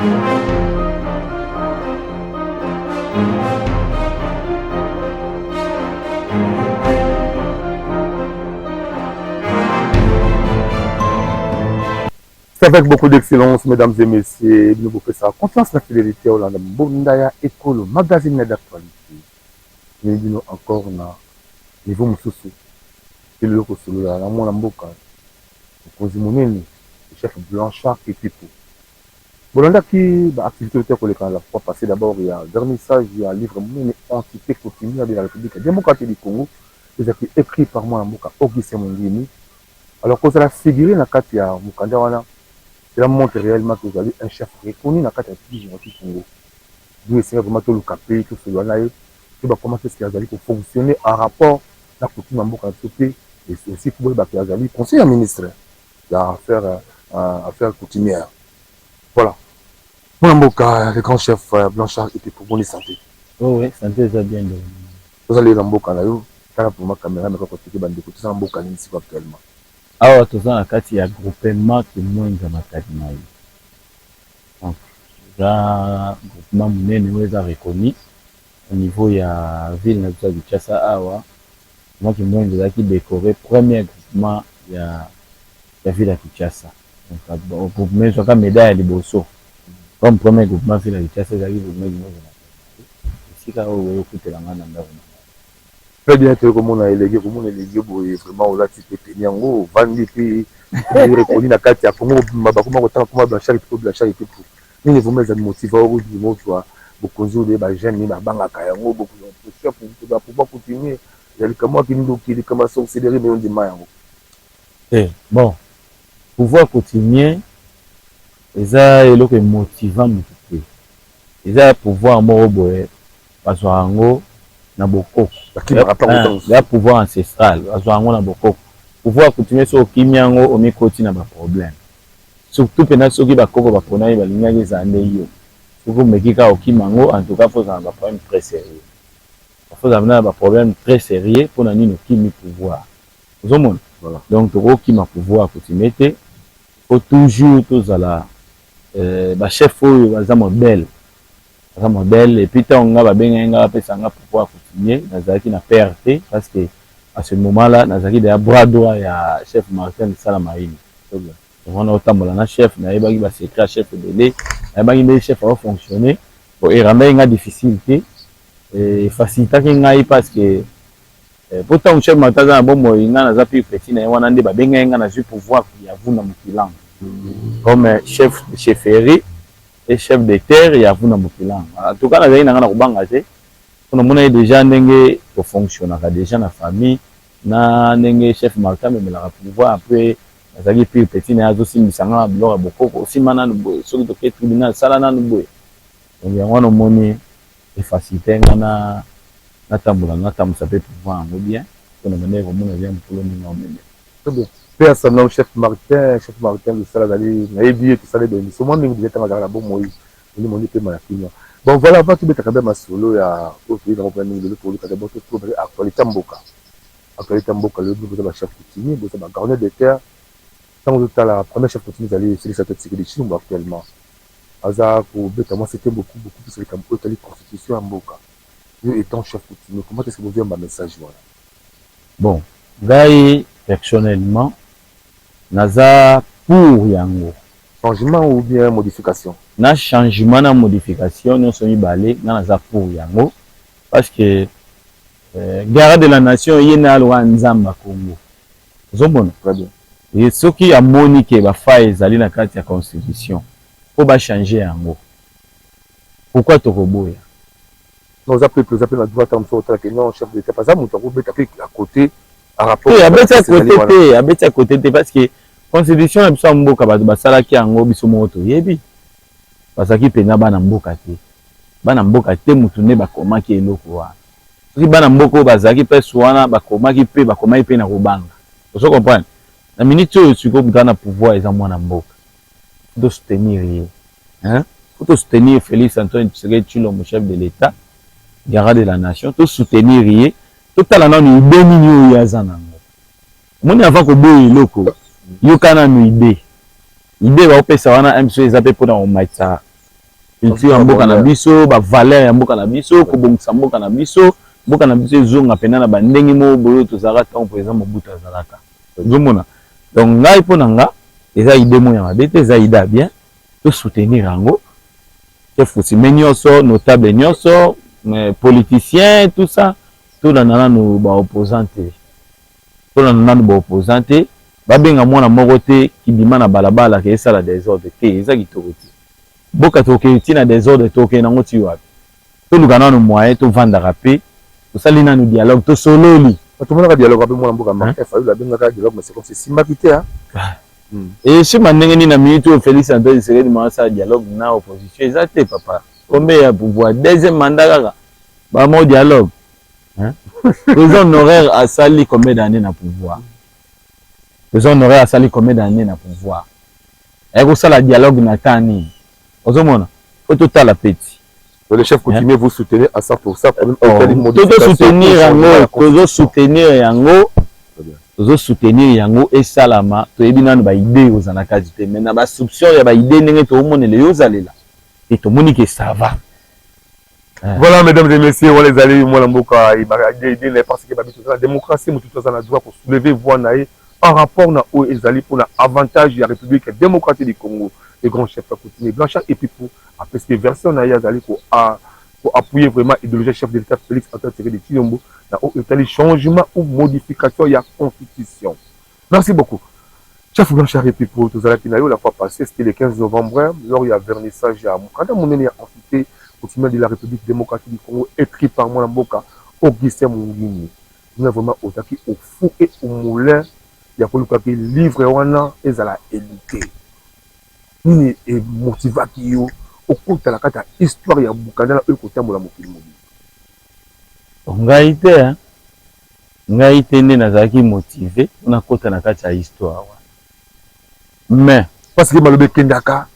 C'est avec beaucoup d'excellence, mesdames et messieurs, nous vous faisons confiance, la fidélité au Landa Mbondaya École, magazine d'actualité. Nous disons encore na niveau Moussoussou, c'est le Kosulu, la Mona Mboka, le Kozimoneni, le chef Blanchard et Pipo. Bolanda qui a activité pour les la fois passée, d'abord il y a un vernissage, il y a un livre entité coutumière de la République démocratique du Congo, écrit par moi Mboka Auguste Mongini. Alors que ça a figuré dans la carte, il y a Mukanda. Cela montre réellement que vous avez un chef reconnu dans la carte du Congo. Vous essayez vraiment de le caper, tout cela, et comment est-ce qu'il a fonctionner en rapport à la coutume en Boka et aussi pour le conseiller ministre d'affaires coutumières. Voilà. Pour Mboka, le grand chef Blanchard était pour bonne santé. Oh oui, santé, ça bien. Vous allez dans Mboka, là, pour ma caméra, mais quand vous avez des coutumes en Mboka, ici actuellement. Awa toza na kati ya groupement kimwenza matadi na ye. Donc za groupement munene weza reconnu au niveau ya ville na biso ya Kinshasa awa. Moi kimwenza zaki décoré premier groupement ya ville ya Kinshasa. Donc groupement soka médaille ya liboso. Comme premier groupement ville ya Kinshasa zaki groupement kimwenza matadi. Sika oyo okutela ngana ndako. Très bien, tu comme on a élégué, vraiment on a type tenir en haut, vendre puis reconnu la carte à Congo, comment autant comment Blanchard et tout. Nous vous mettez motivé au bout du mot, tu vois, beaucoup de jeunes, mais banga kayango, beaucoup de chefs pour pouvoir continuer. Il y a comment qui nous qui commence à considérer mais on dit mal. Eh bon, pouvoir continuer, ça est le motivant motivé. Ça pouvoir moro boye, parce que na bokoko ya pouvoir ancestral azwa yango na bokoko pouvoir continuer so okimiango omikoti na ba problème surtout pena soki bakoko bapona ye balingaki ezande yo soki omekika okimango en tout cas faut avoir ba problème très sérieux faut avoir ba problème très sérieux pour na nini okimi pouvoir ozomona donc tokokima pouvoir continuer te faut toujours tozala ba chef oyo baza modèle et puis tant on a bien un peu pouvoir continuer nazaki na PRT parce que à ce moment-là nazaki de bras droit ya chef Martin Salamarine donc on a autant na chef na yebaki ba secret chef délai na yebaki des chef va fonctionner pour eramba nga difficulté et faciliter ngai parce que pourtant chef Martin na bombo nga naza plus petit na wana nde ba benga nga na ju pouvoir ya vuna mukilang comme chef de chefferie et chef de terre et avuna mokilang. En tout cas, na zali na ngana kubanga te. On a déjà ndenge pour fonctionner déjà na famille na ndenge chef Martin mais la pouvoir après nazaki plus petit na azo simisanga biloko bokoko aussi mana no soki to ke tribunal sala na no boy. Donc yango no moni e facilité ngana na tambola na tamusa pe pouvoir ngo bien. On a mené vraiment bien pour le moment. Très bien. Personnellement, chef Martin de Saladali, Naïbi, tout ça, les deux. Ce monde, vous êtes dans la bonne moïse. Vous m'ont dit que ma fille. Bon, voilà, avant tout, quand même, solo, il y a autre pays dans le pays, pour le cas de votre actualité Mboka. Actualité Mboka, le groupe de la chef coutumier, vous avez garné des terres. Quand vous êtes à la première chef coutumier, vous allez essayer cette sécurité de Chine actuellement. Hasard, pour Bétamo, c'était beaucoup plus avec la constitution en Mboka. Vous étant chef coutumier, comment est-ce que vous voyez ma message? Voilà. Bon, Gaï, personnellement, naza pour yango changement ou bien modification na changement na modification nous sommes balé naza pour yango parce que garde de la nation yena alwa nzamba Congo zomona très bien et ce qui a monique ba fa ezali na kati ya constitution faut ba changer yango pourquoi tokoboya nous appelons la droite comme ça que non chef d'état pas ça mon tour à côté à rapport à côté parce que constitution ya biso mboka bato basalaki yango biso moto yebi basaki pena bana mboka te mutu ne bakomaki eloko wana soki bana mboka bazalaki pe swana bakomaki pe na kobanga oso comprendre na minute oyo siko kuta na pouvoir eza mwana mboka de soutenir ye hein faut soutenir Félix Antoine Tshisekedi Tshilombo chef de l'état garant de la nation to soutenir ye to tala na ni idée nini oyo aza nango moni avant ko boye eloko yo kana no idée ba opesa wana MCO ezape pona o maitsa culture ya mboka na biso ba valeur ya mboka na biso kobongisa mboka na biso ezonga pena na bandenge mo boyo tozalaka tant par exemple Mobutu azalaka ozomona donc ngai mpo na nga eza idée mo ya mabe te eza idée bien to soutenir yango chef coutumier nyonso notable nyonso politicien tout ça to na nanu ba opposant te babenga mwana moko te kibima na balabala ke esala désordre te eza kitoko te boka toke tina désordre toke nango ti wapi toluka nanu moyen tovandaka pe tosali nanu dialogue tosololi tomonaka dialogue ape mwana mboka Martin Fayulu abengaka dialogue mais c'est comme c'est simbaki te et sima ndenge nini na minute oyo Félix Antoine Tshisekedi asala dialogue na opposition eza te papa combien ya pouvoir deuxième mandat kaka bamo dialogue président honoraire asali combien d'années na pouvoir président honoraire asali combien d'années na pouvoir ekosala dialogue na temps nini ozomona faut totala peti le chef coutumier vous soutenez à 100% tozo soutenir yango esalama toyebi nanu ba idée ozana kati te mais na ba soupçon ya ba idée ndenge to monele yo zalela et to moni que ça va. Voilà mesdames et messieurs, on les allez moi mboka idée parce que la démocratie mutu tozana droit pour soulever voix nae en rapport na o ezali pour na avantage ya République démocratique du Congo les grands chefs coutumiers Blanchard et puis pour après cette version na yazali pour appuyer vraiment idéologie chef de l'État Félix Antoine Tshisekedi Tshilombo dans le changement ou modification de la constitution. Merci beaucoup. Chef Blanchard et puis pour tout ça la fois passée, c'était le 15 novembre, lors il y a vernissage à Moukanda, mon aîné a entité coutumier de la République démocratique du Congo, écrit par moi Mboka, Augustin Mungini. Nous avons vraiment attaqué au fou et au moulin, il y a pour le livre wana et à la élité. Nous est motivé qui au cours de la histoire ya Moukanda la côté de la mokili. ngai te nde nazalaki motivé mpona kota na kati ya histoire mais parce que malobe kendaka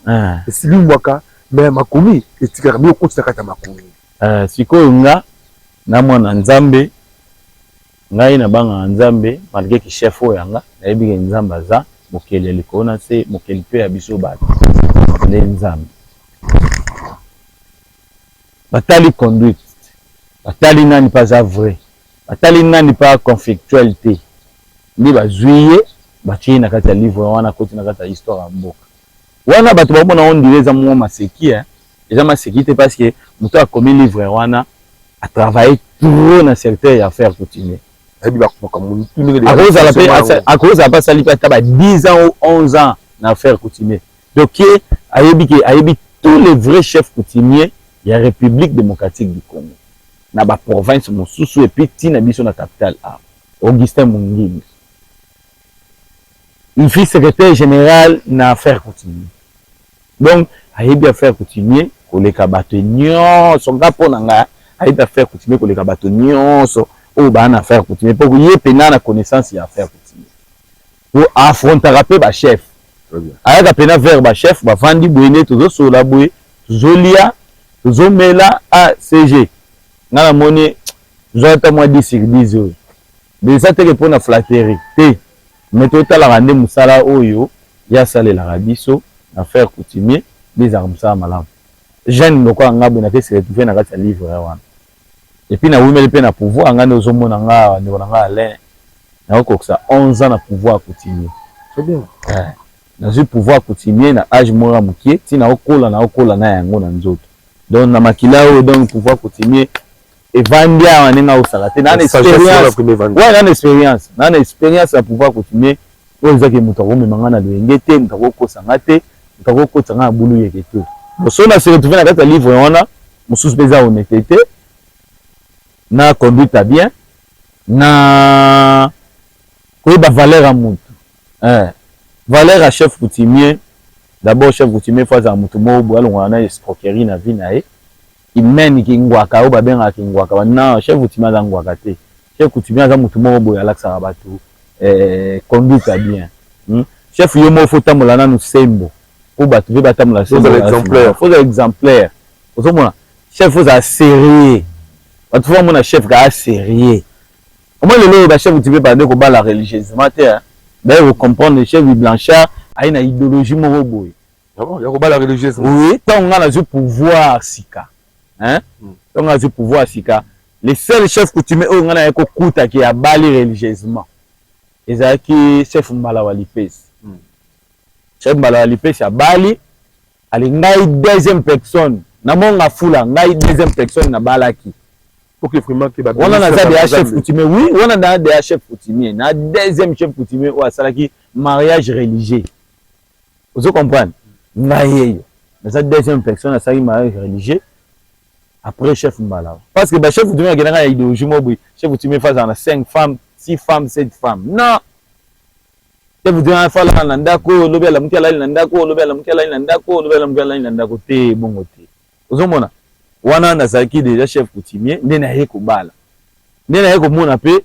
esilimbwaka mais makomi etikaka bi okotisa kati ya makomi sikoyo nga na mwana nzambe ngai na banga nzambe malgré que chef oyo yanga nayebi ke nzambe aza mokeli ya likolo na se mokeli mpe ya biso bato nde nzambe batali conduite batali nani pas à vrai batali nani pas conflictualité ni bazwiye batie na kati ya livre wana koti na kati ya histoire ya mboka wana bato babona on dirait za mwa maseki eza maseki te parce que moto a commis livre wana a travaillé trop na secteur ya affaire coutumier à cause a pas sali pas 10 ans ou 11 ans na affaire coutumier donc ayebi tous les vrais chefs coutumiers ya République démocratique du Congo na ba province mosusu et puis tina biso na capitale a Augustin Mungini il fut secrétaire général na affaire coutumier donc ayebi affaire coutumier koleka bato nyonso ngapo na nga ayebi affaire coutumier koleka bato nyonso o ba na affaire coutumier pour que pena na connaissance ya affaire coutumier pour affronter rapper ba chef ayaka pena vers ba chef ba vandi boyene tozo sola boye zolia zomela a CG ngala moni zota moi 10 sur 10 euros mais ça te pour na flatterie te mais total la rande musala oyo ya sale la rabiso na faire coutumier des armes ça malam jeune loko ngabo na se retrouver na kati ya livre wana et puis na wimeli pe na pouvoir ngane ozomona nga ndeko na nga Alain na okoksa 11 ans na pouvoir coutumier c'est bien na zu pouvoir coutumier na âge mora mukie tina okola na yango na nzoto donc na makila o donc pouvoir coutumier et vandia wanenga osala te na expérience ya pouvoir coutumier oyo zaki muto ko memanga na lenge te muto ko kosanga te muto ko kosanga bulu yeke te so na se retrouver na kati ya livre wana mususu peza honnêteté na conduite bien na koyeba valeur ya mutu valeur ya chef coutumier d'abord chef coutumier fois za mutu mo bo alongwa na escroquerie na vie na e imeni ki ngwaka o babenga ki ngwaka na chef coutumier za ngwaka te chef coutumier za mutu mo bo alaksa bato conduite bien chef yo mo faut tamola na sembo o bato ve batamola sembo faut exemplaire ozomona chef faut za sérieux bato faut mona chef ga sérieux au moins le ba chef coutumier ba ndeko bala religieusement te ben vous comprendre le chef Blanchard a une idéologie moko boye Ah bon, il y a pas la religieuse. Oui, tant on a le pouvoir sika. Hein? Tant on a le pouvoir sika. Les seuls chefs coutumiers on a eko kuta qui a bali religieusement. Ils ont qui chef Malawalipes. Chef Malawalipes a bali ali ngai deuxième personne. Na monga fula ngai deuxième personne na balaki. Pour que vraiment que on a des chefs coutumiers. Oui, on a des chefs coutumiers. Na deuxième chef coutumier ou salaki mariage religieux. Vous comprenez? Ngai mais deuxième personne a salaki mariage religieux. Après chef Mbala. Parce que le chef coutumier a une idéologie mobile. Chef coutumier face à 5 femmes, 6 femmes, 7 femmes. Non. Chef coutumier a fait la nandako, lobe la mukela nandako, lobe la mukela nandako, lobe la mukela nandako te bongo te. Vous comprenez? Wana na salaki déjà chef coutumier, ndena yeko bala. Ndena yeko mona pe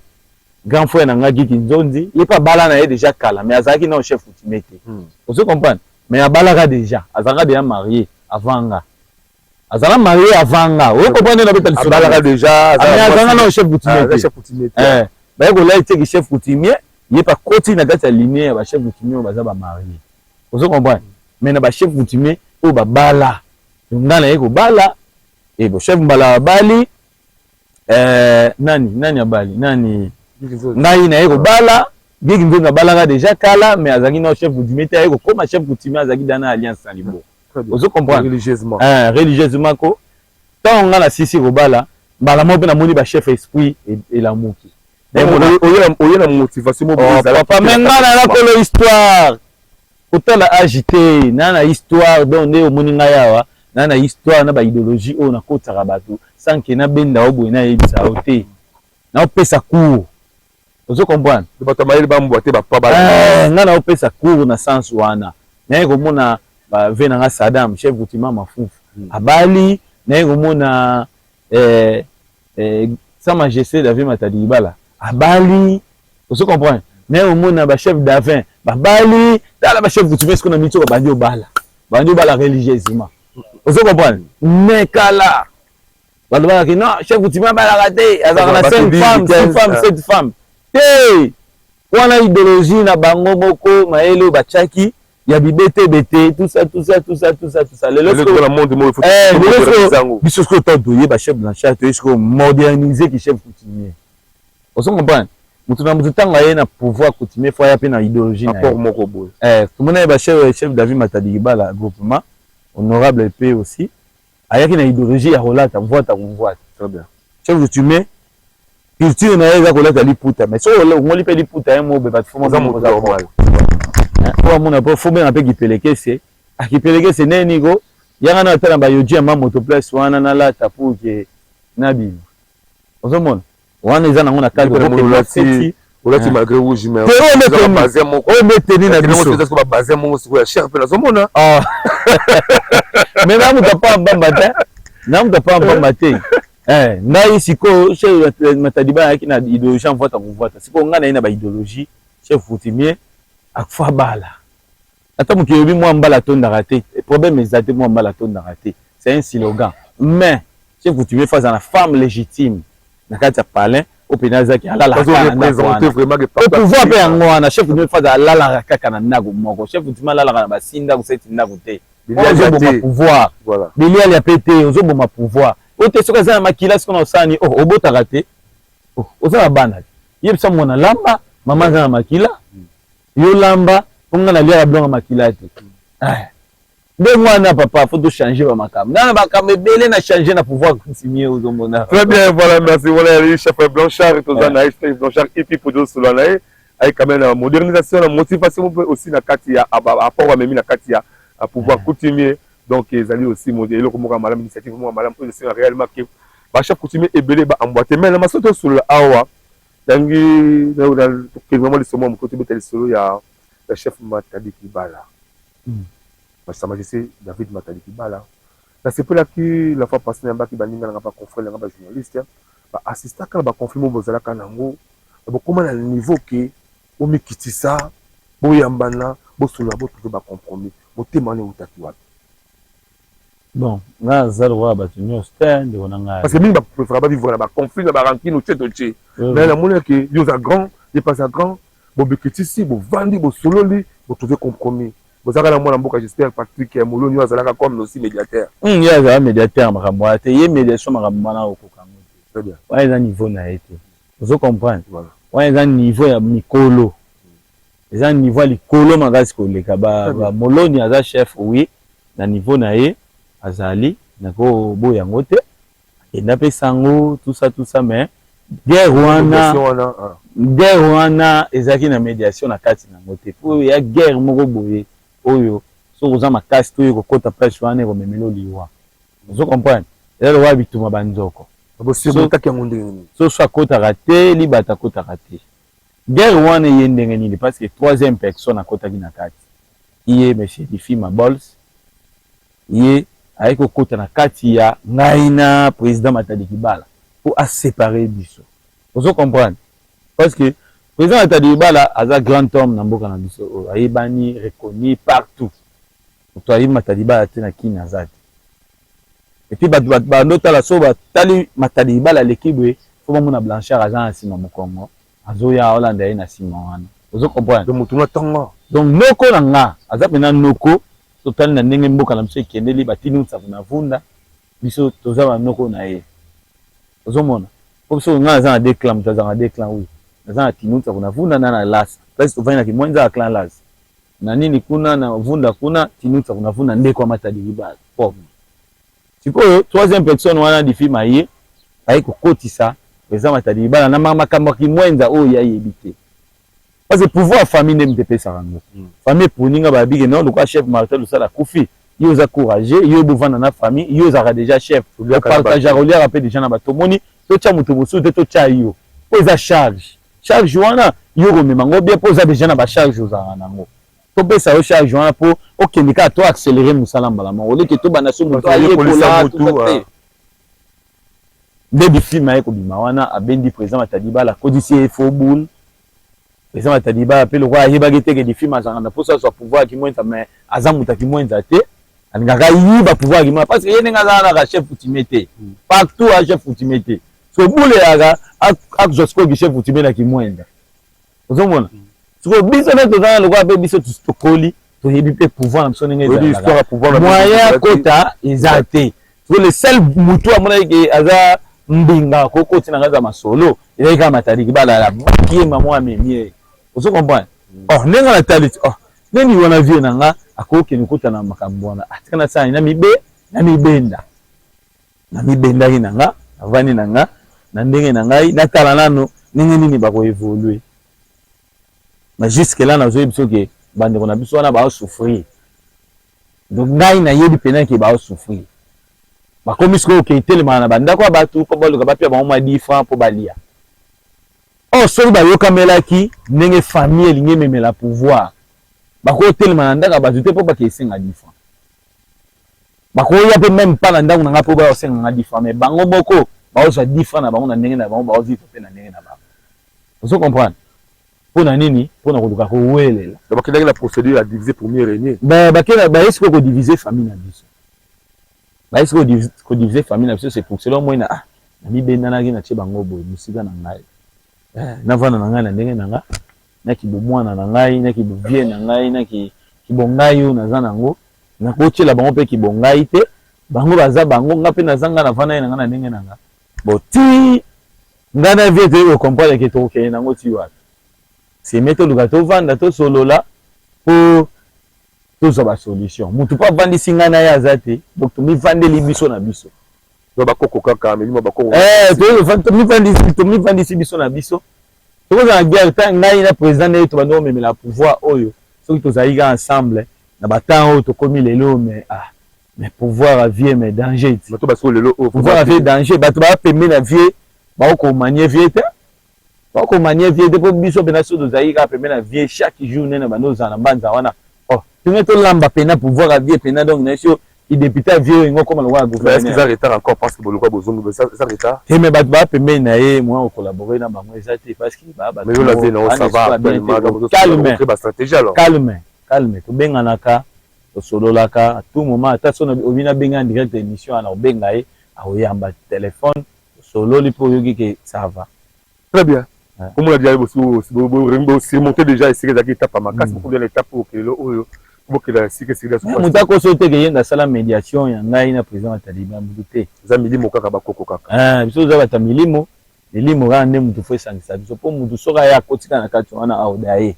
grand frère na ngaki kinzondi, il pas bala na déjà kala, mais azaki non chef coutumier te. Vous comprenez? Mais abalaka déjà, azaka déjà marié avant nga. Azala marié avant nga. Vous comprenez la bête abalaka déjà, azala non chef coutumier. Chef coutumier. Ba yeko là était chef coutumier, il pas côté na date lignée ba chef coutumier baza ba marié. Vous comprenez? Mais na ba chef coutumier o ba bala. Ngana yeko bala et bo chef mbala bali nani abali nani ngai na yeko bala gigi nzo balaka déjà kala mais azaki no chef coutumier te yeko comme chef coutumier azaki dans alliance à libo. Vous comprenez? Religieusement. Religieusement ko tant on a la sisi ko bala mbala mo pe na moni ba chef esprit et la moki. Oye la motivation mo papa menga na kolo histoire autant agité na histoire donc nde omoni nga yawa na histoire na ba idéologie o na kotaka bato sans que na benda obo na yebisa ote na opesa cours. Vous comprenez? Bato mayele ba mboate ba pa nga na opesa cours na sens wana na ko mona ba vena nga Saddam chef coutumier mafufu abali na ko mona sa majesté David Matadibala abali. Vous comprenez? Na ko mona ba chef d'avin ba bali tala ba chef coutumier ce qu'on a mis sur bandi obala religieusement. Vous comprenez? Mais kala balobaka ki non chef coutumier balaka te azalaka na 5 femmes 6 femmes 7 femmes te wana idéologie na bango moko mayele bachaki ya bibete bete tout ça le monde mo faut biso ko to doyer ba chef Blanchard to isko moderniser ki chef coutumier. Vous comprenez? Mutu na mutu tanga ye na pouvoir coutumier faut ya pe na idéologie na rapport moko boy komona ba chef David Matadibala groupement honorable EP aussi ayaki na idéologie ya rolata voite. Très bien. Chef coutumier culture na yeza kolata liputa mais so ngoli pe liputa ye mo be ba foma mo za normal. Kwa mona po fo na pe kipelekese akipelekese neni go yanga na tala ba yoji ya moto place wana na lata pour que nabi. Ozomona wana eza na ngona kalbo ko olati malgré rouge mais o basé moko o meteni na biso c'est ko basé moko siko ya cher pe na zomona mais na muta pa mbamba te ngai siko chef Matadibala yaki na idéologie en vote siko ngana ina ba idéologie chef coutumier akfa bala ata mo kiyobi mo mbala tondaka te problème ezate mo mbala tondaka te c'est un slogan mais chef coutumier face à la femme légitime na kati ya palais au pénal qui ala la représenter vraiment que au pouvoir pe yango wana chef coutumier face à la kaka na ndago moko chef coutumier la na basinda ko seti ndago te ozo pouvoir voilà bilial ya pété ozo boma pouvoir ote soka za makila siko na osani obotaka te ozo na bana yebisa mona lamba mama za makila yo lamba ponga na lia blonga makila te de moi na papa faut de changer ba makam na bakam belé na changer na pouvoir continuer aux homona. Très bien, voilà, merci. Voilà le chef Blanchard et tout ça na chef Blanchard et puis pour d'autres cela là avec quand même la modernisation la motivation aussi na katia rapport à même na katia à pouvoir coutumier donc ils allaient aussi modèle comme madame initiative moi madame c'est réellement que ba chef coutumier et belé ba emboîter mais la masoto sur la awa dangi dans vraiment le sommet côté betel solo ya le chef Matadibala. Sa majesté David Matadibala. C'est pour là que la fois passée, qui n'a pas confrère, n'a pas journaliste, assistant quand on confirme aux alakanango, comment à niveau que au mikitisa, boyambana, bosula, botuke ba compromis, botemane utakiwa. Bon, là, ça doit être une stand, on a. Parce que même préfère pas vivre là, conflit, na baranki, nous tchétoché. Mais la monnaie que yo za grand, il passe à grand, bo mikitisi, bo vandi, bo sololi, bo trouver compromis. Vous avez la mboka, j'espère Patrick Moloni azalaka comme aussi médiateur. Il y a un médiateur makambo ate, il y a médiation makambo na okokango. Très bien. Ouais, il y a un niveau na été. Vous comprenez? Voilà. Ouais, il y a un niveau ya mikolo. Il y a un niveau likolo magasi koleka ba Moloni aza chef oui, na niveau na ye azali nako bo yango te. Et n'a pas sango tout ça mais guerre wana ezaki na médiation na kati na ngote po ya guerre moko boye oyo so oza makasi to ko kota presse wana ko memelo liwa vous comprenez là wa bituma banzoko so so kota raté libata kota raté guerre wana yendenge ni parce que troisième personne a kota na kati iye monsieur Difi Mabols iye aiko kota na kati ya ngaina président Matadi Kibala pour a séparer biso. Vous comprenez? Parce que président Matadi Kibala a un grand homme na mboka na biso, aibani reconnu partout. Toi ayi Matadi Kibala tena kina zati. Et puis ba ndota la soba tali Matadi Kibala l'équipe faut mona Blanchard agent asima mokongo. Azoya Hollande na sima wana. Vous comprenez? Donc mutuna tanga. Donc noko na nga, azapena noko totali na ndenge mboka na biso ekendeli batini utsaku na vunda biso toza banoko na ye ozomona po biso nga aza na déclan mutaza na déclan oui aza na tini utsaku na vunda na las place tovani na kimwenza clan las na nini kuna na vunda kuna tini utsaku na vunda ndeko Matadi Kibala pop sikoyo troisième personne wana Difi maye ayi kokotisa président Matadi Kibala na makambo kimwenza oyo yayebi te. Parce que pouvoir famille n'aime pas ça. Famille pour ninga babige non le chef Martel ça la koufi. Il osa courageux, il osa vendre na famille, il osa déjà chef. Le partage à relier après déjà na batomoni, to cha mutu musu to cha yo. Posa charge. Charge wana yo rememango bien posa déjà na ba charge osa nango. To pesa yo charge wana po okendika to accélérer musala mbala mo. Ole ke to bana so mutu aye ko la tout. Baby film aye ko bima wana abendi président Matadi Kibala kodisi faux boule. Président Matadi Kibala pe le roi yebaki te ke Difi mazanga pour ça soit pouvoir ki mwenza mais azamuta ki mwenza te alingaka yiba pouvoir ki mwenza parce que yene ngazana ka chef ultimate partout a chef ultimate so bule yaga ak josko ki chef ultimate ki mwenza ozomona so biso na tozana le roi pe biso tokoli to yebi pe pouvoir na biso ngeza moyen kota ezate so le seul mutu amona ke aza mbinga koko tina ngaza masolo eleka Matadi Kibala la ki maman amemie. Vous comprenez? Oh, nenga na talit. Oh, neni wana vie nanga akoke nikuta na makambo wana. Atikana sana na mibenda. Na mibenda nanga, avani nanga, na ndenge nanga, na tala nano, nini bako évoluer. Mais jusque là na zo biso ke bande kona biso wana ba souffrir. Donc ngai na yebi pena ke ba souffrir. Ba komisko ke telema na banda kwa batu ko bolo ka ba pia ba mo 10 francs pour balia. Oh, soki bayokamelaki ndenge famille elingi ememela pouvoir bakotelema na ndako bato te mpo bakesenga 10 francs bakoya mpe même mpa na ndako na nga mpo baosenganga 10 francs mais bango moko baozwa 10 francs na bango na ndenge na bango baozita mpe na ndenge na bango ozo comprendre mpo na nini mpo na koluka kowelela bakendaki na procédure ya diviser premier régner bayesi ko kodiviser famille na biso bayesi kodiviser famille na biso c'est pour cela moi na mibendanaki na tie bango boye mosika na ngai na vana na ngai na ndenge na nga na kibomwana na ngai na kibovie na ngai na kibongai oyo naza nango nakotiela bango mpe kibongai te bango baza bango nga mpe naza nga na vana ye na nga na ndenge na nga bo ti nga na vie toyei kocomprendre ke tokokende nango ti wapi seme toluka tovanda tosolola mpo tozwa basolution mutu mpo avandisi ngai na ye aza te donc tomivandeli biso na biso bakoko kaka melimo bakoko tomivandisi biso na biso tokozala na guerre ta ngai na président na ye tobandi komemela pouvoir oyo soki tozali ka ensemble na batemps oyo tokomi lelo mais pouvoir avie mais danger ti pouvoir avie danger bato bapembe na vie baokomanie vie te baokomanie vie te mpo biso mpena so tozali kaka pembe na vie chaque jour nene bando ozala na mbanza wana tonge tolamba pena pouvoir avie pena donc na so député vieux ingo comme le roi gouvernement. Est-ce qu'ils ont retard encore parce que le roi besoin ça retard? Et mais ba pembe na ye moi collaborer na bango ezate parce que ba mais on l'a dit non ça va calme ba stratégie alors. Calme to benga naka to sololaka à tout moment ata so obina benga en direct émission ana benga ye a oyamba téléphone solo li pour yoki que ça va. Très bien. Comme on l'a dit aussi surmonter déjà essayer d'étape à ma casse pour l'étape pour que le bokela sike sike so mutako so te ke yenda sala médiation ya ngai na président Taliban muté za milimo kaka bakoko kaka biso za bata milimo ga nde mutu fo sangisa biso po mutu soka ya kotika na kati wana aodaye.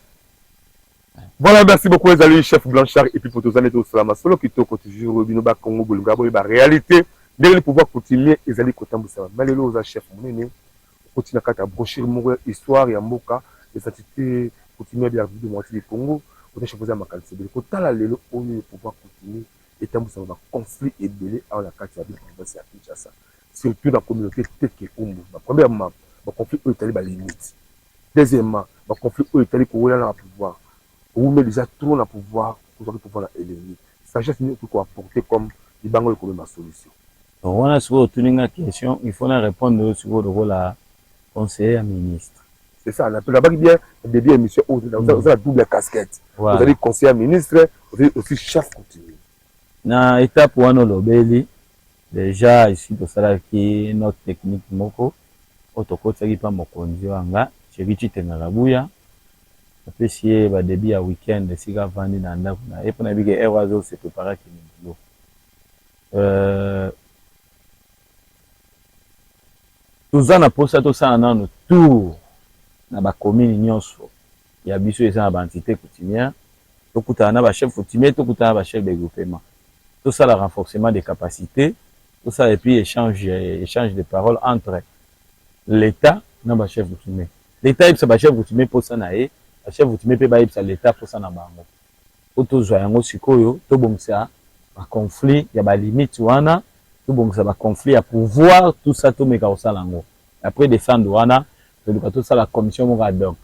Voilà, merci beaucoup les amis, chef Blanchard et puis pour tous les autres salama solo kitoko toujours bino ba Congo bolinga ba réalité de pouvoir continuer les amis kotambusa malelo za chef munene continue kata brochure moko histoire ya mboka les entités continuer bien de moitié du Congo on chef za makalisi de kotala lelo oyo pouvoir continuer et tambusa ba conflit et belé à la carte ya province ya Kinshasa surtout dans la communauté teke umbu premièrement ba conflit au Italie ba limite deuxièmement ba conflit au Italie pour la pouvoir ou met déjà trop dans pouvoir pour pouvoir éliminer. Sagesse nous pour apporter comme les banques comme ma solution. Donc on a souvent une question, il faut répondre sur le rôle à conseiller à ministre. C'est ça, on appelle là-bas bien des biens émissions vous avez la double casquette. Voilà. Vous avez conseiller à ministre, vous avez aussi chef continu. Na étape où on a l'obéli déjà ici pour ça qui notre technique moko autocote qui pas mon conduit anga cherichi tenarabuya. Apprécier le début à week-end, si vous vendez dans la et pour naviguer, Ewazo se prépare qui nous tout ça, on a posé tout ça dans notre tour, dans la commune Nyonso. Il y a biso et une entité coutumière. Tout le temps, chef coutumier, tout le temps, chef de groupement. Tout ça, le renforcement des capacités, tout ça, et puis échange de paroles entre l'État et le chef coutumier. L'État et le chef coutumier pour ça, chef coutumier peut pas l'État pour ça na bango. Auto zoyango sikoyo to bongisa ba conflit ya ba limite wana to bongisa ba conflit ya pouvoir tout ça to meka osalango. Après descendre wana to luka to ça la commission mo ad hoc.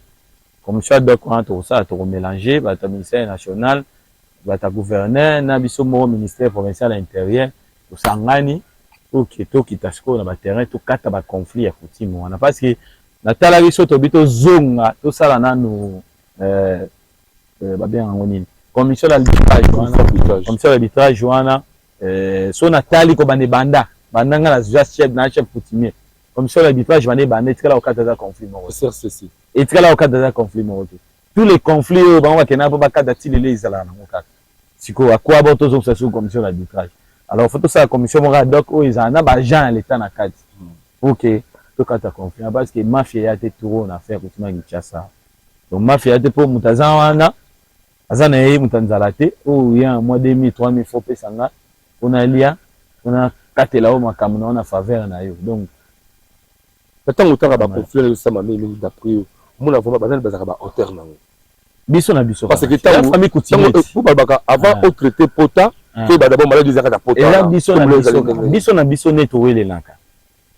Commission ad hoc wana to ça to mélanger ba ta ministère national ba ta gouverneur na biso mo ministère provincial intérieur to sangani OK to kitasko na ba terrain to kata ba conflit ya coutume wana parce que na tala biso to bito zonga to sala nanu bien en commission d'arbitrage commission d'arbitrage wana so natali ko bande banda bandanga la chef na chef coutumier commission d'arbitrage bande bande etikala au cadre de conflit moko ceci etikala au cadre de conflit moko tous les conflits ba wa kena ba cadre tilele izala na mokaka siko akwa bo to zo sur commission d'arbitrage alors faut tout ça commission moko ad hoc o izana ba agent à l'état na cadre OK to kata conflit parce que mafia ya te tour on affaire coutumier Kinshasa. Donc mafia te pour mutaza wana azana yeye mutanzala te o ya mois 2000 3000 fois pesanga on a lia on a katela o makamuna on a faveur na yo donc tant autant ba conflit ça m'a mis d'après mon avons bazana bazaka ba hauteur nango biso na biso parce que la famille coutumier pour babaka avant au traité pota que ba d'abord maladie zaka da pota et là biso na biso neto wele lanka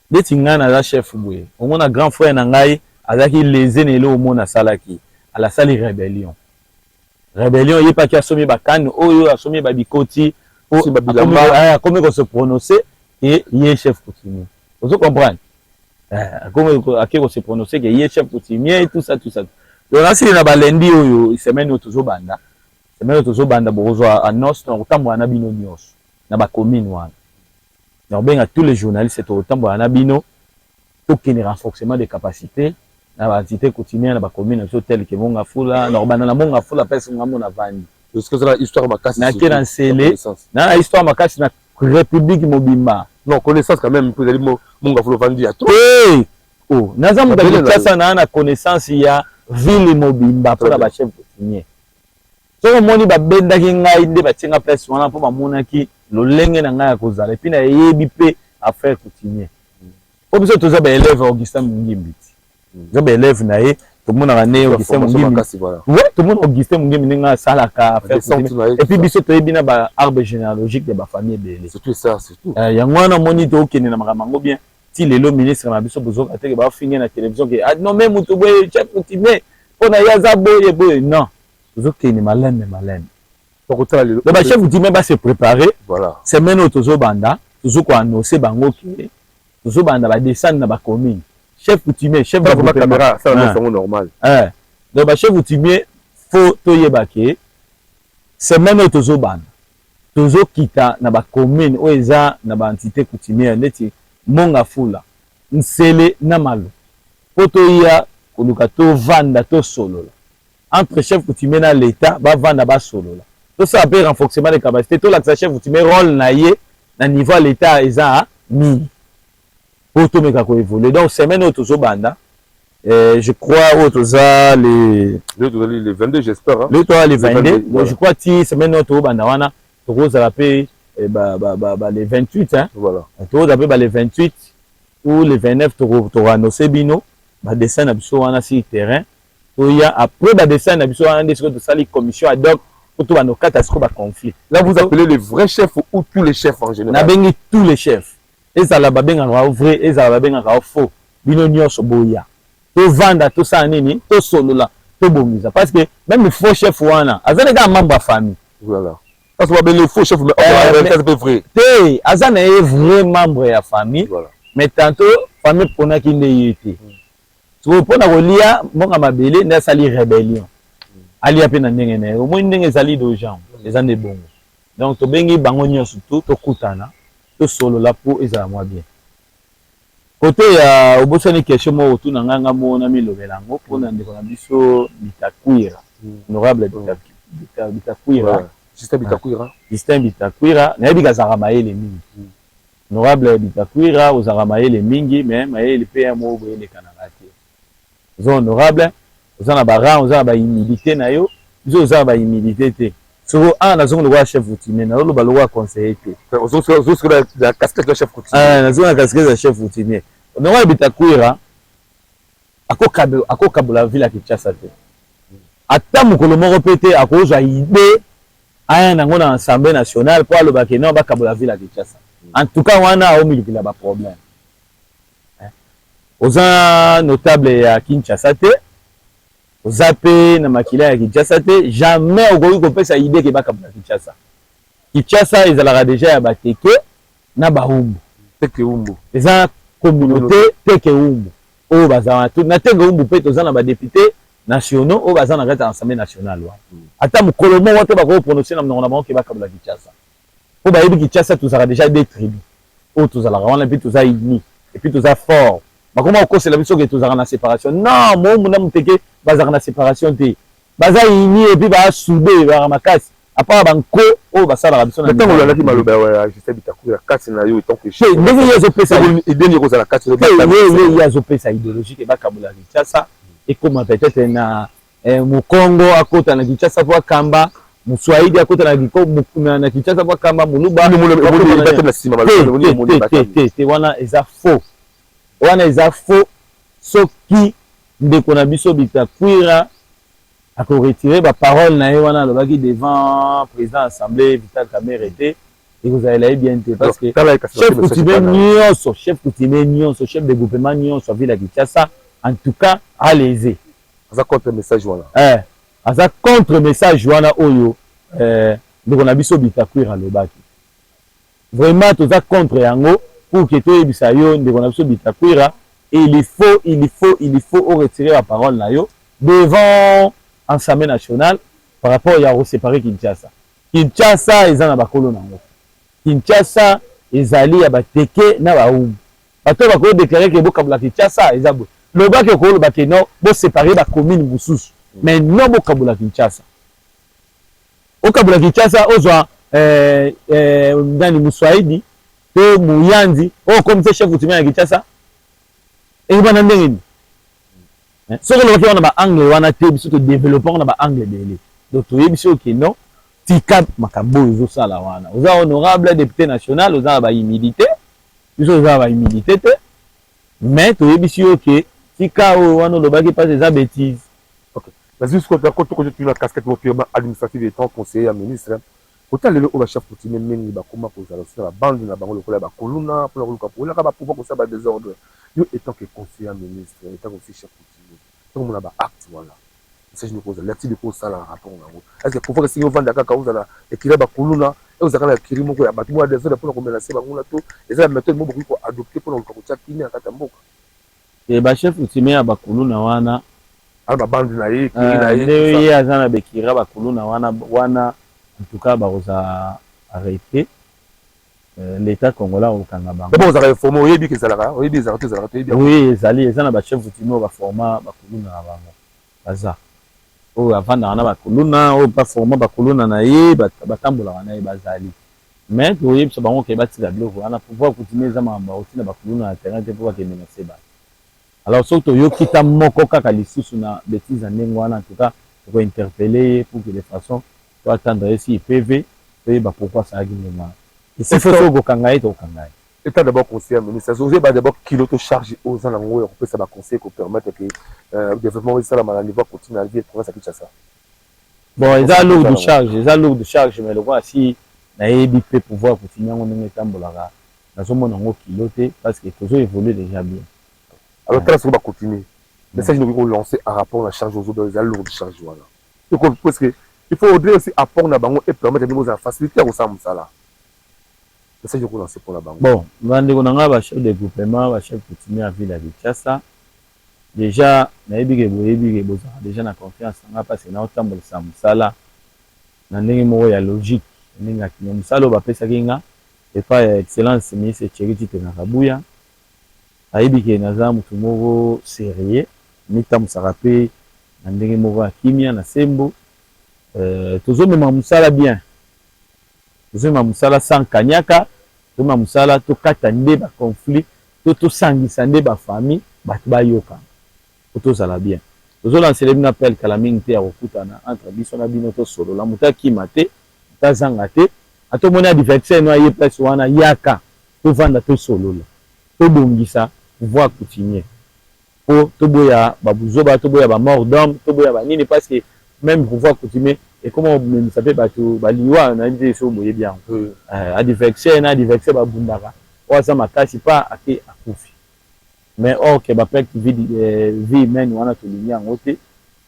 deti ngana la chef boué au mona grand frère na ngai azaki lésé ne lo mona salaki à la salle rébellion il est pas qui a sommé bakan oyo a sommé babikoti o comme qu'on se prononcer et il est chef coutumier vous comprenez comme à qui on se prononcer que il est chef coutumier et tout ça donc là c'est na balendi oyo semaine otozo banda bozo à nos na utambo na bino nyos na ba commune wana donc bien à tous les journalistes c'est utambo na bino pour qu'il y ait renforcement des capacités na ba entité coutumière na ba commune so tel que monga fula na bana na monga fula pesa ngamo na vandi parce que ça histoire makasi na kena nsele na histoire makasi na république mobimba non connaissance quand même pour aller monga fula vandi à toi oh naza muda kitasa na connaissance ya ville mobimba pour ba chef coutumier so moni ba benda ki ngai nde ba tinga place wana po ba monaki lolenge na ngai akozala puis na yebi pe affaire coutumier po biso toza ba élève Augustin Mungimbi zo ba élève na ye to mona ba né Augustin Mungimbi ouais to mona Augustin Mungimbi nga sala ka affaire coutumier et puis biso to yebi na ba arbre généalogique de ba famille belé c'est tout ça c'est tout yango wana moni to okene na makambo bien ti lelo ministre na biso bozoka teke ba finir na télévision que ah non même mutu boye chef coutumier pona yaza boye non zokene maleme pour que le ba chef coutumier ba se préparer voilà semaine otozo banda tozo ko annoncer bango ki tozo banda ba descendre na ba commune chef coutumier chef de la caméra ça c'est normal donc ba chef coutumier faut to yebake semaine otozo banda tozo kita na ba commune o eza na ba entité coutumière neti monga fula nsele na malo poto ya koluka to vanda to solola entre chef coutumier na l'état ba vanda ba solola tout ça peut renforcement des capacités tout l'accès chef coutumier rôle naie na niveau à l'état eza ni pour tout meka ko évoluer donc semaine auto zo banda je crois auto za les 22 j'espère hein les toi les 22 donc je crois ti semaine auto banda wana to za la paix les 28 hein voilà to za paix les 28 ou les 29 to annoncer bino ba dessin na biso wana sur terrain to ya après ba dessin na biso wana ndesiko to sali commission ad hoc pour tout nos catastrophe ba conflit là vous appelez les vrais chefs ou tous les chefs en général na bengi tous les chefs ezala ba benga ka vrai ezala ba benga ka faux bino nyonso boya to vanda to sa nini to solola to bomisa parce que même le faux chef wana azana ka membre famille voilà parce que ba les faux chefs mais c'est vrai te azana est vrai membre ya famille voilà mais tantôt famille pona ki ndeyete so pona kolia monga mabele na sali rébellion ali apena ndenge na au moins ndenge zali do gens les ande bongo donc to bengi bango nyonso to kutana to solola po ezala mwa bien côté ya obosani question mo tu na nganga mona milobelango pona ndeko na biso Bitakwira honorable Bitakwira Justin Bitakwira na yebi kazaka mayele mingi honorable Bitakwira ozaka mayele mingi mais mayele pe ya mo boyele kanaka te zo honorable ozana ba rang ozana ba humilité na yo zo ozana ba humilité te so na zongo le chef coutumier na lo ba lo conseiller te zo la casquette de chef coutumier na zongo la casquette de chef coutumier honorable Bitakwira akokabula ville ya Kinshasa te ata mokolo moko pe te akozwa idée aya nango na assemblée nationale po aloba ke non bakabula ville ya Kinshasa en tout cas wana aomilikila ba problème oza notable ya Kinshasa te oza pe na makila ya Kinshasa te jamais okoki kopesa idée ke bakabula Kinshasa Kinshasa ezalaka déjà ya bateke na baumbu teke umbu eza communauté teke umbu oyo bazala tout na teke umbu pe toza na badéputé nationaux oyo baza na kati ya assemblée nationale wana ata mokolo moko te bakoki prononcer na monoko na bango ke bakabula Kinshasa po bayebi Kinshasa tozalaka déjà des tribus oyo tozalaka wana epuis toza unis epuis toza fort bakoma okosela biso ke tozalaka na séparation non momu na moteke bazalaka na séparation te baza unis epuis baasoude baka makasi apart banko oyo basalaka biso na ntango olandaki maloba ya Justin Bitakwira kati na yo etant que chef ndenge ye azopesa idée ekozala kati ye azopesa idéologie ke bakabula Kinshasa ekoma peut-être na mokongo akota na Kinshasa po akamba Mswahili akota na Kinshasa po akamba muluba te wana eza faux wana eza faux soki ndeko na biso Bitakwira ako retirer ba parole na ye wana alobaki devant président assemblée Vital Kamerhe te ekozala bien te parce que chef coutumier nyonso chef de groupement nyonso ville ya Kinshasa en tout cas allez-y aza contre message wana aza contre message wana oyo ndeko na biso Bitakwira alobaki vraiment toza contre yango pour que toyebisa yo ndeko na biso Bitakwira et il faut retirer la parole na yo devant Assemblée nationale par rapport à séparer Kinshasa. Kinshasa eza na bakolo nango. Kinshasa ezali ya bateke na baumbu. Bato bakolo déclarer que bokabula Kinshasa eza bo. Loba ke ko loba ke non bo séparer ba commune mususu. Mais non bokabula Kinshasa. Okabula Kinshasa ozwa ndani Mswahili to Muyanzi o comme chef coutumier ya Kinshasa. Et bana ndenge ce que l'on a angle wana te biso to développement na ba angle belé donc to yebiso ke non tika makambo zo sala wana oza honorable député national oza ba humilité biso oza ba humilité te mais to yebiso ke tika o wana lobaki pas des bêtises OK mais jusqu'au d'accord to ko tu la casquette administrative étant conseiller à ministre autant le au chef coutumier mingi ba koma ko zala sur la bande na bango lokola ba koluna pour la pour ka ba pouvoir ko ça ba désordre yo étant que conseiller ministre étant aussi chef coutumier donc on a ba acte voilà c'est je me pose l'activité pour ça la rapport nango est-ce que pouvoir si on vendre kaka uzala ekira ba kuluna et uzakala kiri moko ya batu mo des autres pour ko menacer bango na to et ça méthode mo beaucoup adopter pour ko tsa kini akata mboka et ba chef coutumier ya ba kuluna wana ba bande na ye kiri na ye ye azana bekira ba kuluna wana en tout cas ba oza arrêter l'état congolais au Kangaba. Bon, vous avez formé, oui, bien ça, oui, bien ça, oui, Zali, ils ont un chef coutumier, va former, va couler dans la baza. oyo avandaka na bakuluna oyo baforma bakuluna na ye batambolaka na ye bazali mais toyebisa bango ke batika biloko wana pouvoir coutumier eza makambo akotina bakuluna na terrain te mpo bakende na se bato alors soki toyoki ta moko kaka lisusu na bétise ya ndenge wana en tout cas tokointerpele ye pour que de façon toatendre ye si ipv toyeba pourquoi asalaki ndenge wana esi fo soki kokanga ye tokokanga ye état d'abord conseiller ministre ozoye ba d'abord kilo to charge oza nango ya kopesa baconseil kopermettre ke développement esalama na niveau continue na vie province ya Kinshasa. Bon eza lourd de charge mais lokola si nayebi mpe pouvoir continue yango ndenge etambolaka nazomona yango kilo te parce que tozo évolue déjà bien. Alors tala soki bacontinue message noki kolancer à rapport na charge ozobe eza lourd de charge wana parce que il faut audrer aussi apport na bango et permettre ndenge ozala facilité ya kosala mosala. Message de lancer pour la banque. Bon, bandeko na nga ba chef de groupement, ba chef coutumier à ville ya Kinshasa. Déjà, nayebi ke boyebi ke bozala déjà na confiance nga parce que na otambolisa mosala na ndenge moko ya logique, ndenge akina mosala oyo bapesaki nga epai ya excellence ministre Tshiriti Tenakabuya. Ayebi ke naza motu moko sérieux, mitambusaka mpe na ndenge moko ya kimia na sembo. Tozomema mosala bien. Tozomema mosala sans kanyaka, tozomema mosala tokata nde ba conflit, tosangisa nde ba famille, bato bayoka. Tozala bien. Tozolancer bino appel kala mingi te ya kokutana entre biso na bino tosolola moto akima te, moto azanga te, atomoni adversaire no aye place wana yaka tovanda tosolola. Tobongisa pouvoir coutumier. Po toboya babuzoba, toboya ba mort d'homme, toboya ba nini parce que même pouvoir coutumier et comment on s'appelle bato baliwa na ndé so boye bien adversaire ba bundaka oza makasi pa ake akufi mais or que ba pek vie humaine wana to linya ngote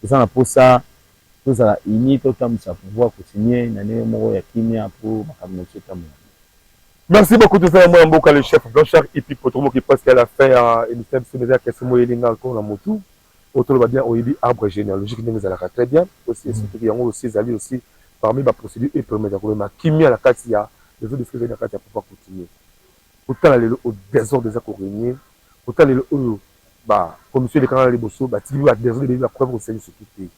ça na posa tout ça ini to tamsa pouvoir continuer na ne moko ya kimia pour makambo tamu. Merci beaucoup tout ça moi mboka le chef Blanchard et puis pour tout le monde qui pense qu'elle a fait une femme se mettre à question moi elinga encore na motu autour va bien oyebi arbre généalogique ndenge ezalaka très bien aussi surtout que yango aussi ezali aussi parmi ba procédure et permettre kolema kimia na kati ya les autres discussions na kati ya pouvoir continuer otala lelo au désordre des akorigné otala lelo oyo ba commission de canal liboso ba tibi ba désordre de la preuve au sein de ce qui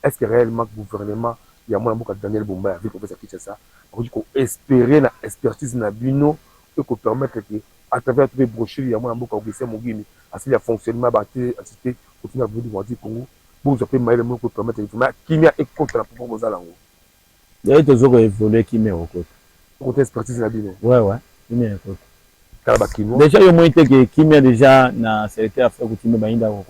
est-ce que réellement le gouvernement ya mwana mboka Daniel Bumba avec professeur Kinshasa ko espérer na expertise na bino et ko permettre que à travers toutes les brochures ya mwana mboka Augustin Mugini asili ya fonctionnement ba entité continue à vous dire Congo vous appelez maïle mo ko permettre kimia et contre la pouvoir aux alango et toujours évoluer kimia au côté expertise na bino ouais kimia au kala ba kino déjà yo mo que kimia déjà na secrétaire affaire coutumier ba inda au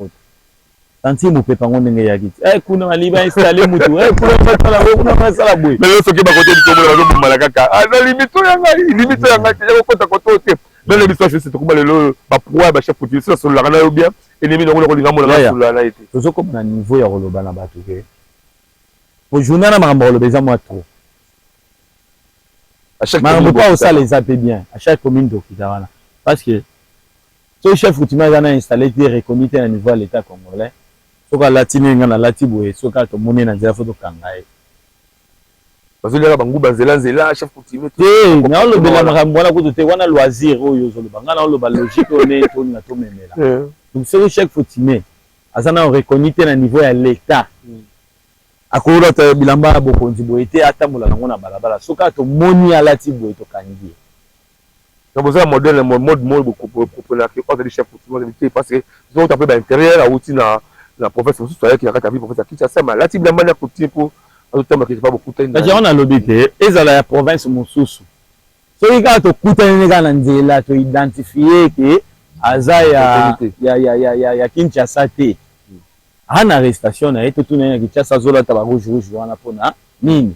tanti mo pe pango ndenge ya kiti kuna maliba installer mutu kuna masala bo kuna masala boy mais soki ba côté du Congo ba zo malaka ka na limite ya ngai ya kota kote dans l'émission c'est tout comme le ba pourquoi ba chef coutumier ça sur la kana yo bien ennemi ndongo ko linga mo la sur la été tozo comme na niveau ya koloba na bato ke po journal na makambo koloba eza moi trop à chaque makambo pas au ça les appelle bien à chaque commune d'Okita wana parce que ce chef coutumier a installé des reconnu à niveau de l'état congolais soka latine nga na latiboye soka to moni na nzela foto kangaye bazolera bangu banzela chef coutumier na olobela makambo wana kutu te wana loisir oyo ozoloba nga na oloba logique one to na to memela donc ce chef coutumier azana reconnu na niveau ya l'état akola ta bilamba bokonzi boye te atambola nango na balabala soka to moni alati boye to kangi donc ça modèle mode beaucoup proposer que ordre du chef coutumier parce que ils ont tapé ba intérieur à outil na la professeur sous soyez qui a vu professeur Kinshasa mais là ti bilamba na coutumier pour autant que pas beaucoup de temps on a lobité ezala ya province mosusu soki kaka tokutani kaka na nzela to identifier ke aza ya Kinshasa te ana arrestation na ye totuna ya Kinshasa azolata ba rouge wana mpona nini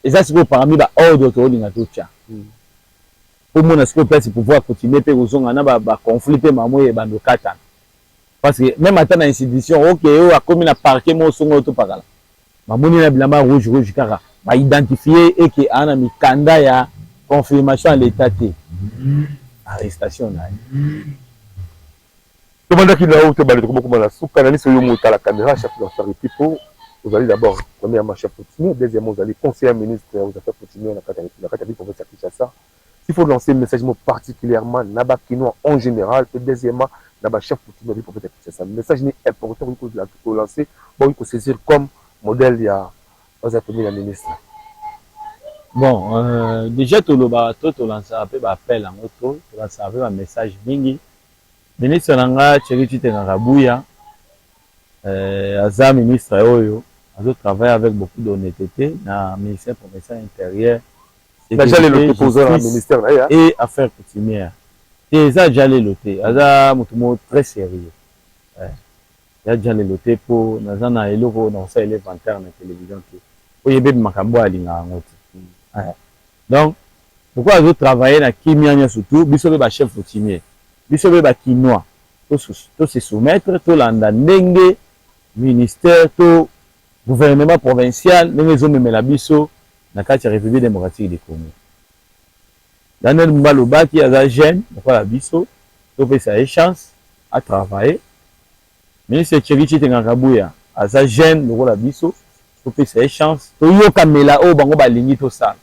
eza sikoyo parmi ba ordre tolinga totya omona sikoyo place pouvoir continuer mpe kozonga na ba conflit mpe mamoye ebando katana parce que même ata na institution ok oyo akomi na parquet mo osongo topakala mamoni na bilamba rouge kaka ba identifier eke ana mikanda ya confirmation à l'état te arrestation na tomandaki na oyo te bale tokoma na suka na niso yo mota la caméra chef de l'autorité pour vous allez d'abord premièrement chef coutumier deuxièmement vous allez conseiller ministre aux affaires coutumières na kata ville professeur Kinshasa s'il faut lancer un message particulièrement na ba kino en général et deuxièmement na ba chef coutumier ville professeur Kinshasa message ni important que vous lancez bon il faut saisir comme modèle ya oza premier ministre. Bon, déjà tout le bateau tout lancer un peu appel en auto, tout lancer un peu un message mingi. Ministre nanga Tchéri Tengarabouya, aza ministre oyo, azo travaille avec beaucoup d'honnêteté dans le ministère provincial intérieur, ministère et affaires coutumières. Et ça déjà les lotés, aza mutumo très sérieux. Il y a déjà les lotés pour nazana eloko dans ça l'éventaire na télévision qui. Pour yebe makambo alinga ngoti. Donc, pourquoi vous travaillez dans Kimia surtout, biso ba chef coutumier, biso ba quinois, tout se soumettre, tout l'andandenge, ministère, tout gouvernement provincial, nous sommes la biso, dans la République démocratique du Congo. Daniel Mbaloba qui a la jeune, pourquoi la biso, tout fait sa chance à travailler. Ministre Tchéri Tengarabouya, à sa jeune, pourquoi la biso, tout fait sa chance, tout yo kamela o bango balingi to ça.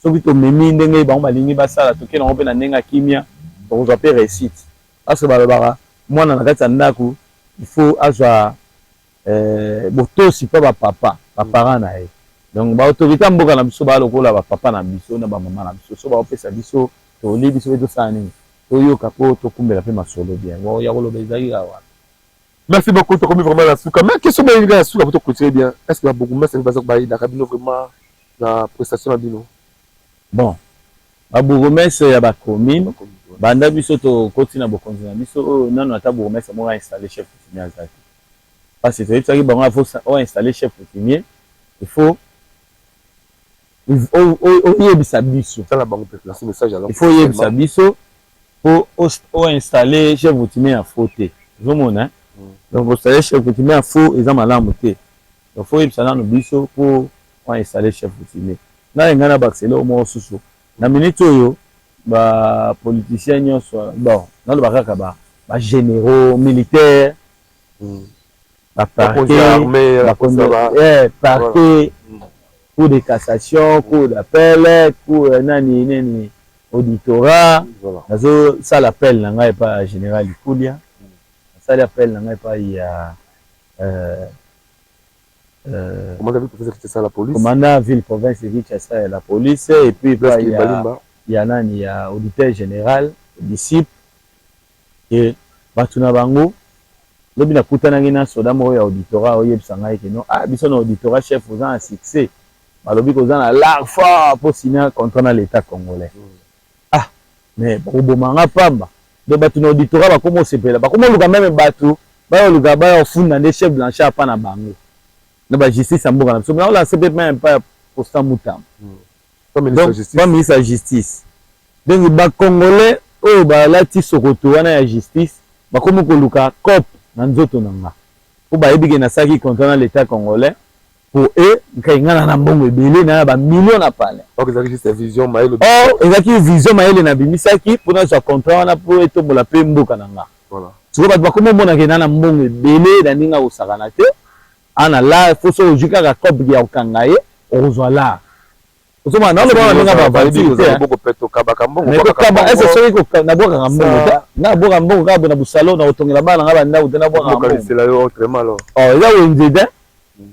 Soki to memi ndenge bango balingi basala to kena ope na ndenga kimia to zo pe réussite parce que balobara mwana na kati ndako il faut azwa botosi pa ba papa ba parents na ye donc ba autorité mboka na biso ba lokola ba papa na biso na ba mama na biso so ba opesa biso to li biso to sani to yoka po to kumbela pe masolo bien bo ya koloba ezali awa. Merci beaucoup, tu as commis vraiment la souka. Mais qu'est-ce que tu as la souka pour te coûter bien? Est-ce que beaucoup de gens qui ont vraiment la prestation à Bino? Bon, ba bourgmestre ya ba commune, banda biso to koti na bokonzi na biso, nano ata bourgmestre mo installer chef coutumier azaki. Parce que tu sais bango faut installer chef coutumier, il faut yebisa biso. Ça la bango peut placer message alors. Il faut yebisa biso pour installer chef coutumier en faute. Vous mona. Donc installer chef coutumier en faux et ça malamu te. Donc faut yebisa na biso pour installer chef coutumier. Na ngana baxela au mo susu na minute oyo ba politiciens nyonso bon na lo bakaka ba généraux militaires ba parquet cour de cassation cour d'appel cour nani auditorat nazo ça l'appel na ngai pas général Ikulia ça l'appel na ngai pas ya commandant ville province de Kinshasa et la police et puis il y a nani ya auditeur général disciple et batuna bango lobi na kutana ngina soda mo ya auditorat oyebisa ngai ke non ah biso na auditorat chef vous en succès balobi ko za na large fort pour signer contrat na l'état congolais ah mais robomanga pamba de batuna auditorat ba komo sepela ba komo luka même batu ba luka ba ofunda de chef blanchard pa na bango na ba justice amboka na biso mais on la c'est même pas postant mutam comme ministre de la justice donc ba congolais o ba lati sokoto wana ya justice ba komo ko luka cop na nzoto nanga po ba yebike na saki contrat na l'état congolais pour eux ngana na mbongo ebele na ba millions na pale donc ezaki juste vision maele ezaki vision maele na bimisaki pour na contrat wana pour etombola pe mboka nanga voilà siko ba komo mona ke na mbongo ebele na ninga osakana te ana la foso ojika ka cop ya okangaye ozwa la ozoma na lo ba ninga ba validité beaucoup peto kabaka mbongo kaba ese soki ko na boka mbongo na boka mbongo ka bona busalo na otongela bana nga banda utena boka mbongo c'est là autrement alors eza wenze de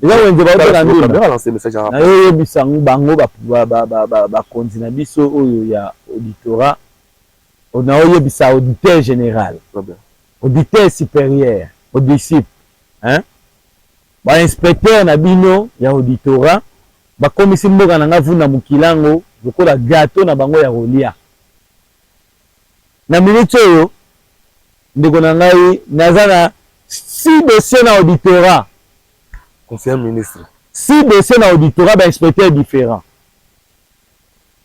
eza wenze ba otela ndima bien lancer message à na yo bisangu bango ba konzi na biso oyo ya auditorat on a oyebisa auditeur général auditeur supérieur au disciple hein ba inspecteur na bino ya auditorat ba komisi mboka na nga vuna mukilango lokola gâteau na bango ya rolia na minute oyo ndeko na ngai naza na 6 dossiers na auditorat conseiller ministre 6 dossiers na auditorat ba inspecteur différent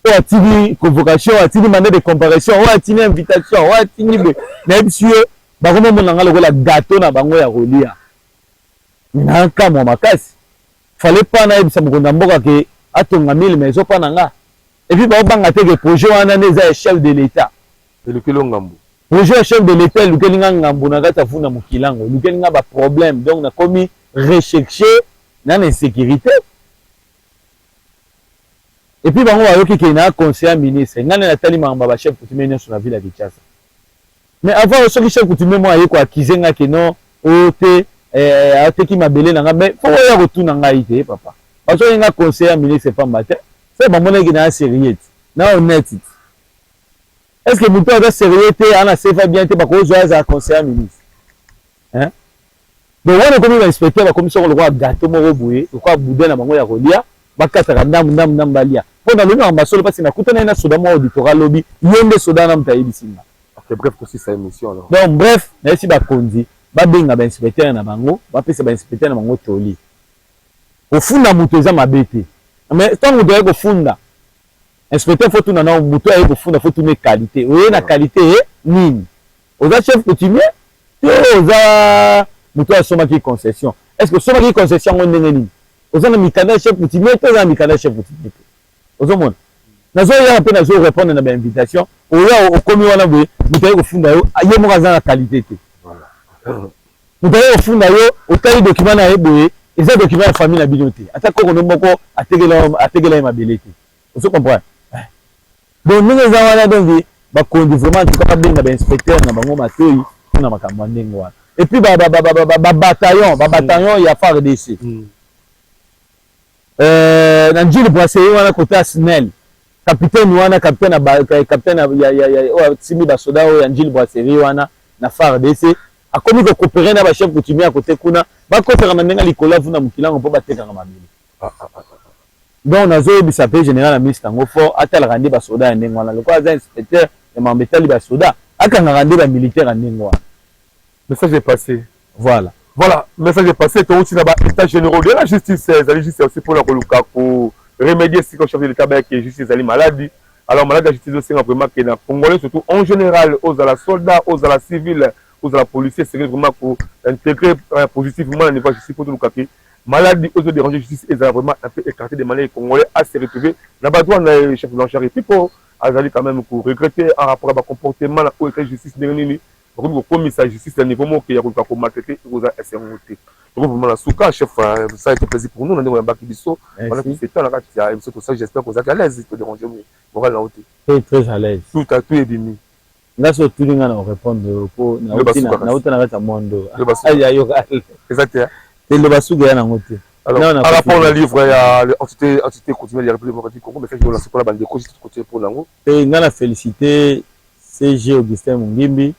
o atini convocation atini mandat de comparution o atini invitation o atini na biso ba komo mona nga lokola gâteau na bango ya rolia na kamwa makasi fallait pas na ebisa mokonda mboka ke atonga 1000 mais ezopa na nga et puis baobanga te ke projet wana neza chef de l'état elukeli ngambu projet chef de l'état elukeli nga ngambu na kati afunda mokilango elukeli nga ba problème donc na komi recherché na insécurité et puis bango bayoki ke na conseiller ministre ngane natali makambo ba chef coutumier nyonso na ville ya Kinshasa mais avant soki chef coutumier mo aye ko accuser nga ke non ote ateki mabele na nga mais faut ya retourna ngai te papa parce que nga conseiller ministre pas matin c'est ba mona ki na sérieux na honnête est-ce que muto a sérieux te ana sefa bien te ba ko zo za conseiller ministre hein donc on comme inspecteur ba commission le roi gâteau mo boye ko boudin na bango ya kolia bakata ndam balia pour dans le nom basolo parce na kutana na soda mo auditoral lobby yende soda na mtayi bisinga. OK, bref aussi sa émission alors. Donc bref merci ba kondi ba benga ba inspecteur na bango ba pesa ba inspecteur na bango toli ofunda muto eza mabete mais tant muto ko funda inspecteur faut tout na muto ayi ko funda faut tout mes qualité oye na qualité nini oza chef coutumier to oza muto asoma ki concession est-ce que soma ki concession on ndenge nini oza na mikanda chef coutumier to oza mikanda chef coutumier ozo mona nazo ya pe nazo répondre na ba invitation oya okomi wana boye muto ayi ko funda yo aye mo kaza na qualité te voilà muto ayi ko funda yo otali document na boye eza document ya famille na bino te ata koko no moko ategela mabele te ozo comprendre donc ndenge eza wana donc bakondi vraiment en tout cas babenga ba inspecteur na bango matoyi mpona makambo ya ndenge wana et puis bataillon ya FARDC na njili brasserie wana côté Snell capitaine wana capitaine ya simi basoda oyo ya njili brasserie wana na FARDC akomi ko coopérer na ba chef coutumier à côté kuna bakotaka na ndenge likolo vuna mukilango mpo batekaka mabele donc nazoyebisa pe général ya ministre yango fort atalaka nde basoda ya ndenge wana lokola aza inspecteur ya mambetali basoda akangaka nde bamilitaire ya ndenge wana. Message est passé. Voilà, message est passé. Tu as aussi l'état général de la justice. La justice aussi pour remédier si le chef de l'État qui est justice est malade. Alors malade la justice aussi vraiment que les Congolais surtout en général aux à la soldats, aux à la civile, aux à la policiers c'est vraiment pour intégrer positivement le niveau de justice pour tout le cas. Maladie aux déranger justice est vraiment un peu écarté de manière congolais à se retrouver. Là-bas le chef de l'enchère et puis pour aller quand même pour regretter en rapport à leur comportement où est la justice dernière. Comme ça justice à niveau qui a été maltraité aux SROT. Donc vraiment la souka chef ça a été plaisir pour nous on a bac biso on a fait temps là c'est pour ça j'espère que vous êtes à l'aise de déranger moral la haute. Très à l'aise. Tout est bien. Là sur tout le monde répondre pour na haute na kata mondo. Exactement. Et le basuga na ngote. Alors par rapport au livre il y a entité coutumière de la République démocratique du Congo mais fait que c'est pour la bande de côté pour lango. Et ngana féliciter CG Augustin Mungimbi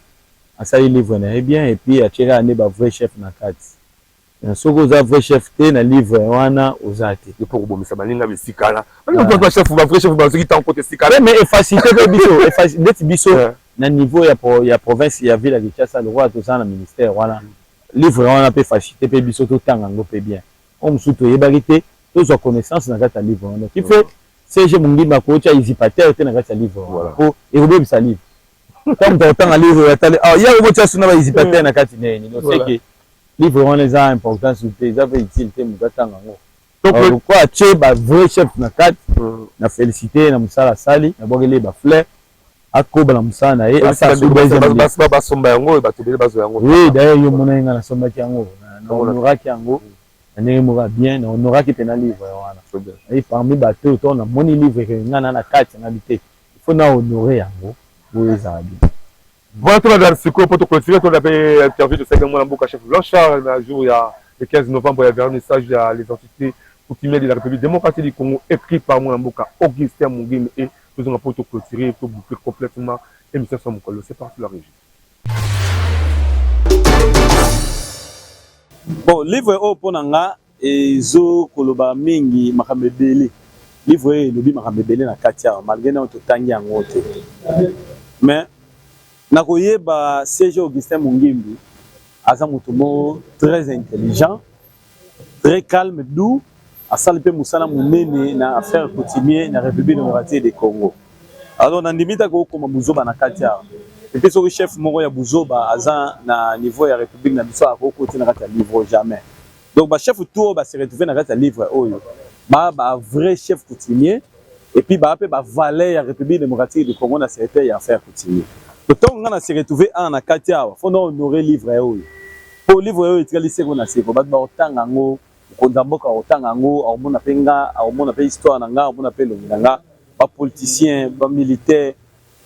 asali livre na bien et puis atira ane ba vrai chef na kati na soko za vrai chef te na livre wana ozate il faut robomisa balinga bisikala on doit chef ba vrai chef ba qui tant côté sikala mais efficacité pe biso net biso na niveau ya province ya ville de Kinshasa le roi to ça na ministère wana livre wana pe facilité pe biso to tanga ngo pe bien on musuto yebarité to zo connaissance na kata livre wana qui fait CG Mungimba ko cha isipateur te na kata livre wana po erobebisa livre comme tu as livre il y a beaucoup de choses na hésiter na kati neni donc c'est que livre on les a importance ils avaient utilité mukatanga ngo donc quoi tu ba vrai chef na kati na féliciter na musala sali na bogele ba fleur akoba na musala na ye asa ba somba yango ba tobele bazo yango oui d'ailleurs yo mona nga na somba ki yango na honora ki yango na mora bien na honora ki pena livre wana et parmi ba to na moni livre que nga na kati na bité il faut na honorer yango. Voilà, tout le monde pour te clôturer, tu as interview de 5 mois dans Boka Chef Blanchard, le jour il y a le 15 novembre, il y a un message à les entités coutumières de la République démocratique du Congo, écrit par moi dans Boka Augustin Mungimbi et nous allons pour te clôturer, pour boucler complètement l'émission sur mon col. C'est parti la régie. Bon, livre au Ponanga et Zo Koloba Mingi Makamebele. Livre le bi Makamebele na Katia, malgré notre tangi en haute. Mais nakoye ba CG Augustin Mungimbi aza mutumo très intelligent, très calme, doux, asali pe musala munene na affaire coutumier na République démocratique du Congo. Alors nandimita ko koma buzoba na katia. Et puis ce chef moko ya buzoba aza na niveau ya République na biso akoko tina kata livre jamais. Donc ba chef tout ba se retrouver na kata livre oyo. Ba vrai chef coutumier et puis ba pe ba valet ya République démocratique du Congo na secrétaire ya affaires coutumier. Donc on a se retrouver en katia, faut honorer livre oyo. Pour livre oyo etikali seko na seko ba otanga ngo kondamboka otanga ngo omona penga omona pe histoire na nga omona pe longi nga ba politicien ba militaire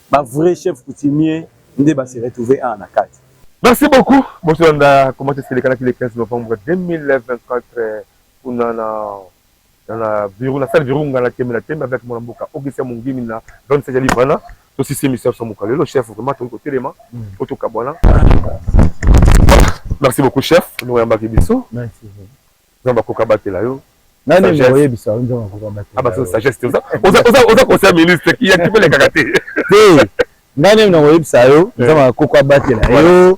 ba vrai chef coutumier nde ba se retrouver en akati. Merci beaucoup. Moi, je suis commencé à le 15 novembre 2024 pour dans la salle Virunga la thème avec mon amboka. Augustin Mungimi na 27 Libana. Aussi c'est monsieur Samukale, le chef vraiment ton côté les mains. Auto Kabwana. Merci beaucoup chef. Nous avons Bisso. Merci. Nous avons Kokabate là yo. Nani moye bisa nous avons Kokabate. Ah bah ça sagesse c'est ça. On conseil ministre qui a les kagaté. Nani moye bisa yo, nous avons Kokabate là yo.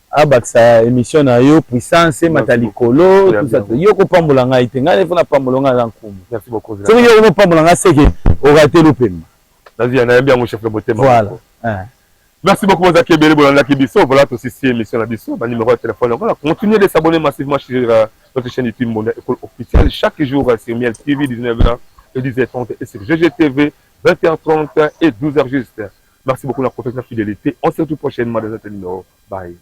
Abaksa émission na yo puissance matalikolo tout ça yo ko pambola nga ite nga fona pambola nga nkumu. Merci beaucoup. So yo ko pambola nga seke o raté le pema. Vas-y, on a bien mon chef de beauté. Voilà. Merci beaucoup aux Akébélé Bolanda Kibiso. Voilà aussi c'est émission la Bisso, ma numéro de téléphone. Voilà, continuez de s'abonner massivement sur notre chaîne YouTube Monde École officielle chaque jour sur Miel TV 19h et 10h30 et sur GGTV 20h30 et 12h juste. Merci beaucoup la professionnelle fidélité. On se retrouve prochainement dans un numéro. Bye.